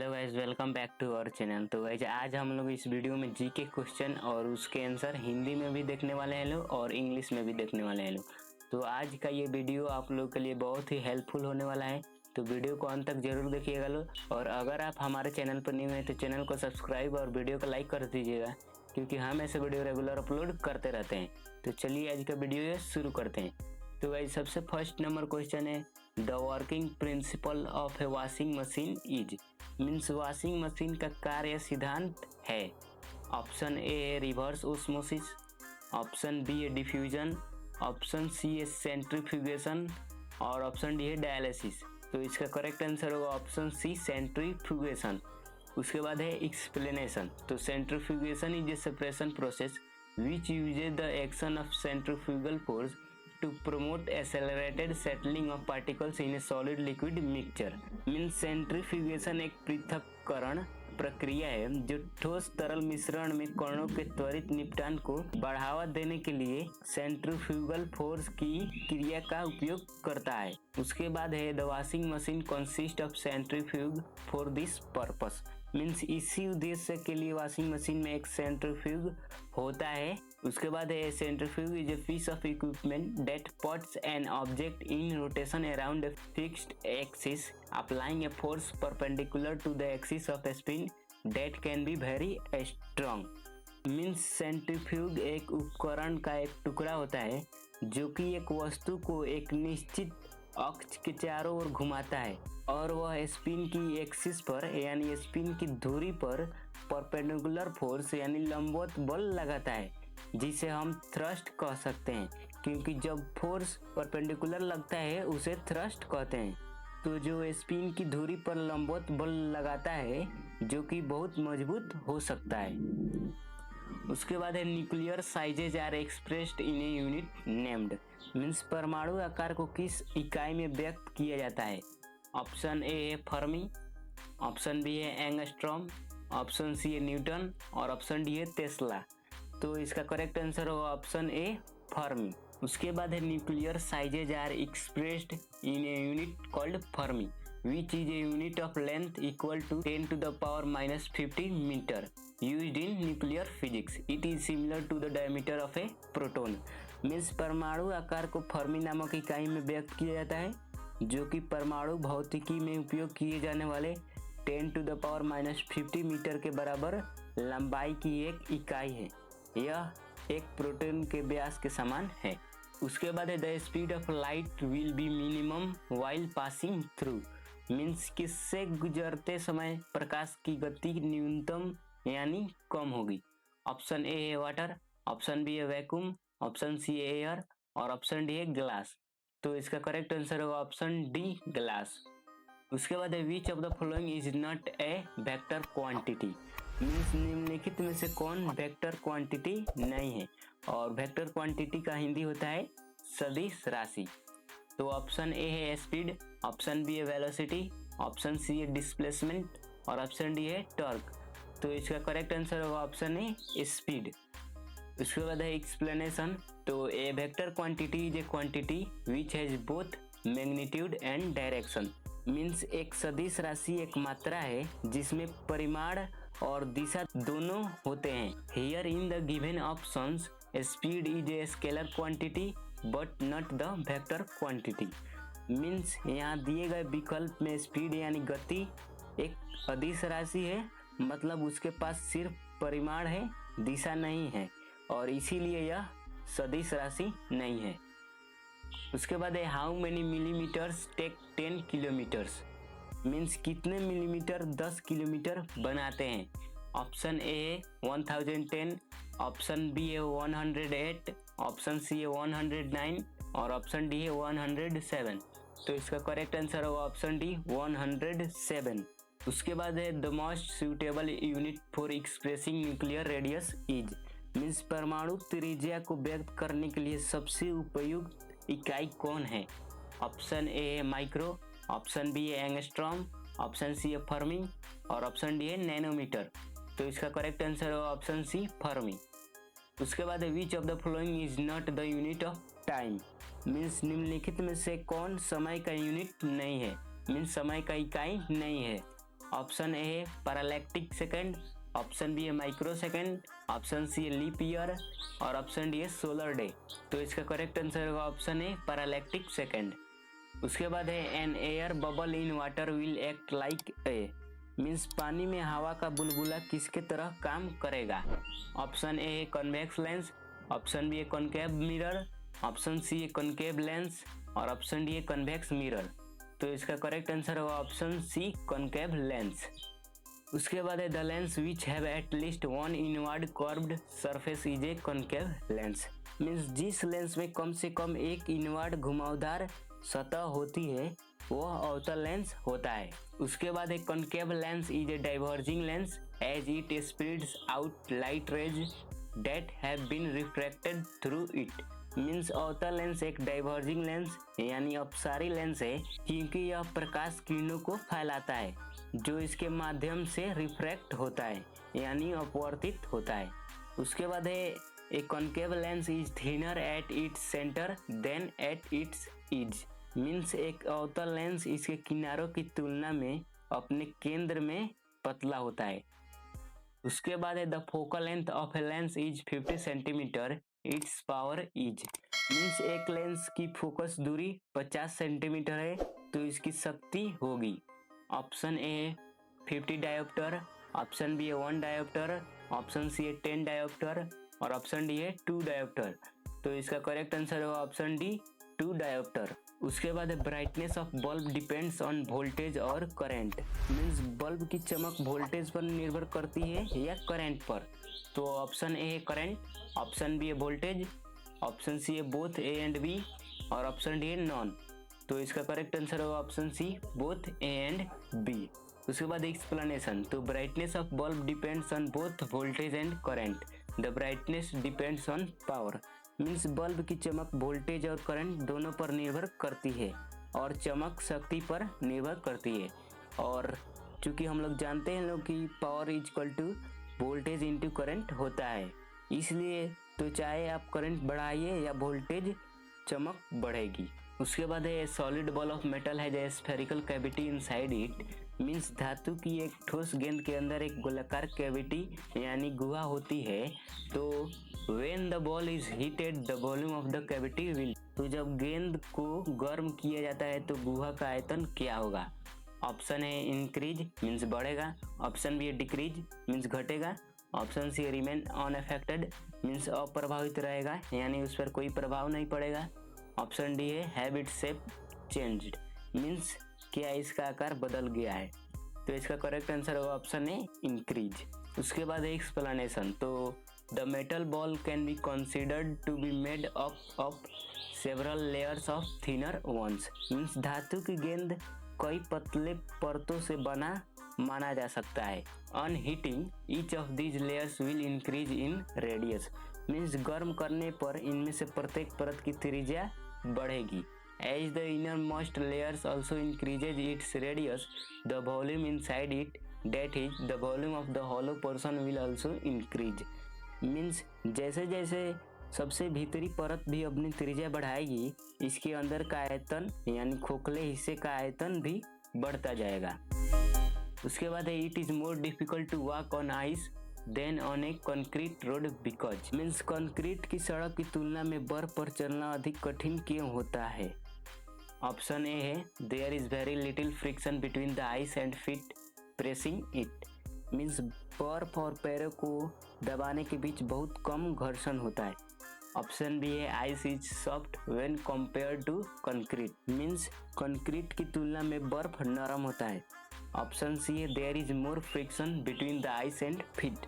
Hello guys, welcome back to our channel. तो guys आज हम लोग इस वीडियो में जीके क्वेश्चन और उसके आंसर हिंदी में भी देखने वाले हैं लोग और इंग्लिश में भी देखने वाले हैं लोग। तो आज का ये वीडियो आप लोग के लिए बहुत ही हेल्पफुल होने वाला है, तो वीडियो को अंत तक जरूर देखिएगा लोग। और अगर आप हमारे चैनल पर न्यू हैं तो चैनल को सब्सक्राइब और वीडियो को लाइक कर दीजिएगा, क्योंकि हम ऐसे वीडियो रेगुलर अपलोड करते रहते हैं। तो चलिए आज का वीडियो शुरू करते हैं। तो गाइस सबसे फर्स्ट नंबर क्वेश्चन है, the working principle of A washing machine is, means washing machine का कार्य सिद्धांत है। ऑप्शन ए है रिवर्स ओस्मोसिस, ऑप्शन बी है डिफ्यूजन, ऑप्शन सी है सेंट्रीफ्यूगेशन और ऑप्शन डी है डायलिसिस। तो इसका करेक्ट आंसर होगा ऑप्शन सी सेंट्रीफ्यूगेशन। उसके बाद है एक्सप्लेनेशन। तो centrifugation is a separation process which uses the action of centrifugal force to promote accelerated settling of particles in a solid liquid mixture। Means centrifugation एक पृथक्करण प्रक्रिया है जो ठोस तरल मिश्रण में कणों के त्वरित निपटान को बढ़ावा देने के लिए सेंट्रीफ्यूगल फोर्स की क्रिया का उपयोग करता है। उसके बाद है the washing machine consist of centrifuge for this purpose. Means इसी उद्देश्य के लिए वॉशिंग मशीन में एक सेंट्रीफ्यूग होता है। उसके बाद है centrifuge is a piece of equipment that puts an object in rotation around a fixed axis applying a force perpendicular to the axis of spin that can be very strong. Means centrifuge एक उपकरण का एक टुकड़ा होता है जो कि एक वस्तु को एक निश्चित अक्ष के चारों ओर घुमाता है और वह स्पिन की एक्सिस पर यानी स्पिन की धुरी पर परपेंडिकुलर फोर्स यानी लंबवत बल लगाता है, जिसे हम थ्रस्ट कह सकते हैं, क्योंकि जब फोर्स परपेंडिकुलर लगता है उसे थ्रस्ट कहते हैं। तो जो स्पिन की धुरी पर लंबवत बल लगाता है जो कि बहुत मजबूत हो सकता है। उसके बाद है nuclear sizes are expressed in a unit named. Means परमाणु आकार को किस इकाई में व्यक्त किया जाता है। ऑप्शन ए है फर्मी, ऑप्शन बी है एंगस्ट्रॉम, ऑप्शन सी है न्यूटन और ऑप्शन डी है टेस्ला। तो इसका करेक्ट आंसर होगा ऑप्शन ए फर्मी। उसके बाद है nuclear sizes are expressed in a unit called fermi which is a unit of length equal to 10 to the power minus 50 meter used in nuclear physics. It is similar to the diameter of a proton। Means परमाणु आकार को Fermi नामक इकाई में व्यक्त किया जाता है, जो कि परमाणु भौतिकी में उपयोग किए जाने वाले 10 to the power minus 50 metre के बराबर लंबाई की एक इकाई है। यह एक प्रोटॉन के व्यास के समान है। उसके बाद है the speed of light will be minimum while passing through. Means किससे गुजरते समय प्रकाश की गति न्यूनतम यानी कम होगी। ऑप्शन ए है वाटर, ऑप्शन बी है वैक्यूम, ऑप्शन सी है एयर और ऑप्शन डी है ग्लास। तो इसका करेक्ट आंसर होगा ऑप्शन डी ग्लास। उसके बाद है which of the following is not a vector quantity. Means निम्नलिखित में से कौन वेक्टर क्वांटिटी नहीं है, और वेक्टर क्वांटिटी का हिंदी होता है सदिश राशि। तो ऑप्शन ए है स्पीड, ऑप्शन बी है वेलोसिटी, ऑप्शन सी है डिस्प्लेसमेंट और ऑप्शन डी है टॉर्क। तो इसका करेक्ट आंसर होगा ऑप्शन ए स्पीड। उसके बाद है एक्सप्लेनेशन। तो a vector quantity is a quantity which has both magnitude and direction. Means एक सदिश राशि एक मात्रा है जिसमें परिमाण और दिशा दोनों होते हैं। Here in the given options speed is a scalar quantity but not the vector quantity. Means यहाँ दिए गए विकल्प में स्पीड यानी गति एक अदिश राशि है, मतलब उसके पास सिर्फ परिमाण है, दिशा नहीं है, और इसीलिए यह सदिश राशि नहीं है। उसके बाद है how many millimetres take 10 kilometres. Means कितने मिलीमीटर 10 किलोमीटर बनाते हैं। ऑप्शन ए है 1010, ऑप्शन बी है 108, ऑप्शन सी है 109 और ऑप्शन डी है 107। तो इसका करेक्ट आंसर होगा ऑप्शन डी 107। उसके बाद है the most suitable unit for expressing nuclear radius is. Means परमाणु त्रिज्या को व्यक्त करने के लिए सबसे उपयुक्त इकाई कौन है। ऑप्शन ए है माइक्रो, ऑप्शन बी है एंगस्ट्रॉम, ऑप्शन सी है फर्मी और ऑप्शन डी है नैनोमीटर। तो इसका करेक्ट आंसर होगा ऑप्शन सी फर्मी। उसके बाद है which of the following is not the unit of time. Means निम्नलिखित में से कौन समय का यूनिट नहीं है, मीन्स समय का इकाई नहीं है। ऑप्शन ए है पैरालैक्टिक सेकंड, ऑप्शन बी है माइक्रो सेकंड, ऑप्शन सी है लीप ईयर और ऑप्शन डी है सोलर डे। तो इसका करेक्ट आंसर होगा ऑप्शन ए पैरालैक्टिक सेकंड। उसके बाद है an air bubble in water will act like a, means पानी में हवा का बुलबुला किसके तरह काम करेगा। ऑप्शन ए है कन्वेक्स लेंस, ऑप्शन बी है कॉनकेव मिरर, ऑप्शन सी है कॉनकेव लेंस और ऑप्शन डी है कन्वेक्स मिरर। तो इसका करेक्ट आंसर होगा ऑप्शन सी कॉनकेव लेंस। उसके बाद है the lens which have at least one inward curved surface is a concave lens, means जिस लेंस में कम से कम एक इनवर्ड घुमावदार सतह होती है वह अवतल लेंस होता है। उसके बाद एक concave lens is a diverging lens as it spreads out light rays that have been refracted through it, means अवतल लेंस एक डाइवर्जिंग लेंस यानी अपसारी लेंस है क्योंकि यह प्रकाश किरणों को फैलाता है जो इसके माध्यम से रिफ्रैक्ट होता है यानी अपवर्तित होता है। उसके बाद है a concave lens is thinner at its centre than at its edge, means एक अवतल लेंस इसके किनारों की तुलना में अपने केंद्र में पतला होता है। उसके बाद है the focal length of a lens is 50 centimetre, it's power is, means एक लेंस की फोकस दूरी 50 सेंटीमीटर है तो इसकी शक्ति होगी। ऑप्शन ए है 50 डायोप्टर, ऑप्शन बी है 1 डायोप्टर, ऑप्शन सी है 10 डायोप्टर और ऑप्शन डी है 2 डायोप्टर। तो इसका करेक्ट आंसर होगा ऑप्शन डी 2 डायोप्टर। उसके बाद brightness of bulb depends on voltage और करंट, मीन्स बल्ब की चमक वोल्टेज पर निर्भर करती है या करंट पर। तो ऑप्शन ए है करंट, ऑप्शन बी है वोल्टेज, ऑप्शन सी है बोथ ए एंड बी और ऑप्शन डी है नॉन। तो इसका करेक्ट आंसर होगा option C both A and B. उसके बाद एक्सप्लेनेशन, तो brightness of bulb depends on both voltage and current, the brightness depends on power, means bulb की चमक वोल्टेज और करंट दोनों पर निर्भर करती है और चमक शक्ति पर निर्भर करती है। और चूंकि हम लोग जानते हैं लोग कि power is equal to voltage into current होता है, इसलिए तो चाहे आप करंट बढ़ाइए या वोल्टेज चमक बढ़ेगी। उसके बाद है सॉलिड बॉल ऑफ मेटल है spherical cavity inside it, means धातु की एक ठोस गेंद के अंदर एक गोलाकार कैविटी यानी गुहा होती है। तो when the ball is heated the volume of the cavity will, तो जब गेंद को गर्म किया जाता है तो गुहा का आयतन क्या होगा। ऑप्शन है इंक्रीज मीन्स बढ़ेगा, ऑप्शन बी है डिक्रीज मीन्स घटेगा, option C remain unaffected means अप्रभावित रहेगा यानी उस पर कोई प्रभाव नहीं पड़ेगा, ऑप्शन डी है have its shape changed means क्या इसका आकार बदल गया है। तो इसका करेक्ट आंसर होगा ऑप्शन है इंक्रीज। उसके बाद है एक्सप्लेनेशन, तो the metal ball can be considered to be made up of several layers of thinner once, means धातु की गेंद कई पतले परतों से बना माना जा सकता है। On heating each of these layers will increase in radius, means गर्म करने पर इनमें से प्रत्येक परत की त्रिज्या बढ़ेगी। As the innermost layers also increases its radius the volume inside it that is the volume of the hollow portion will also increase, means जैसे जैसे सबसे भीतरी परत भी अपनी त्रिज्या बढ़ाएगी इसके अंदर का आयतन यानी खोखले हिस्से का आयतन भी बढ़ता जाएगा। उसके बाद है it is more difficult to walk on ice then on a concrete road because, means concrete की सड़क की तुलना में बर्फ पर चलना अधिक कठिन क्यों होता है। ऑप्शन ए है there is very little friction between the ice and feet pressing it, means बर्फ और पैरों को दबाने के बीच बहुत कम घर्षण होता है। ऑप्शन बी है ice is soft when compare to concrete, means concrete की तुलना में बर्फ नरम होता है। ऑप्शन सी है there is more friction between the ice and feet,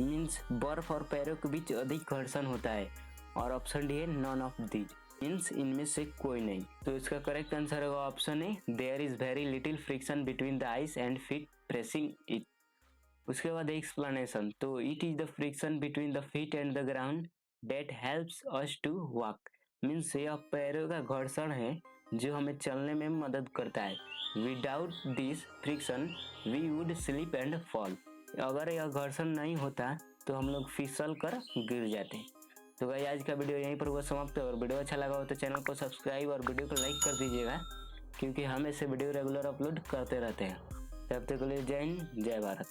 means बर्फ और पैरों के बीच अधिक घर्षण होता है। और ऑप्शन डी है नॉन ऑफ दीज, मीन्स इनमें से कोई नहीं। तो इसका करेक्ट आंसर होगा option A there is very little friction between the ice and feet pressing it. उसके बाद एक्सप्लेनेशन, तो it is the friction between the feet and the ground that helps us to walk, means यह पैरों का घर्षण है जो हमें चलने में मदद करता है। Without this friction we would slip and fall, अगर यह घर्षण नहीं होता तो हम लोग फिसल कर गिर जाते। तो गाइस आज का वीडियो यहीं पर हुआ समाप्त है, और वीडियो अच्छा लगा हो तो चैनल को सब्सक्राइब और वीडियो को लाइक कर दीजिएगा क्योंकि हम ऐसे वीडियो रेगुलर अपलोड करते रहते हैं। तब तक के लिए जय हिंद, जय भारत।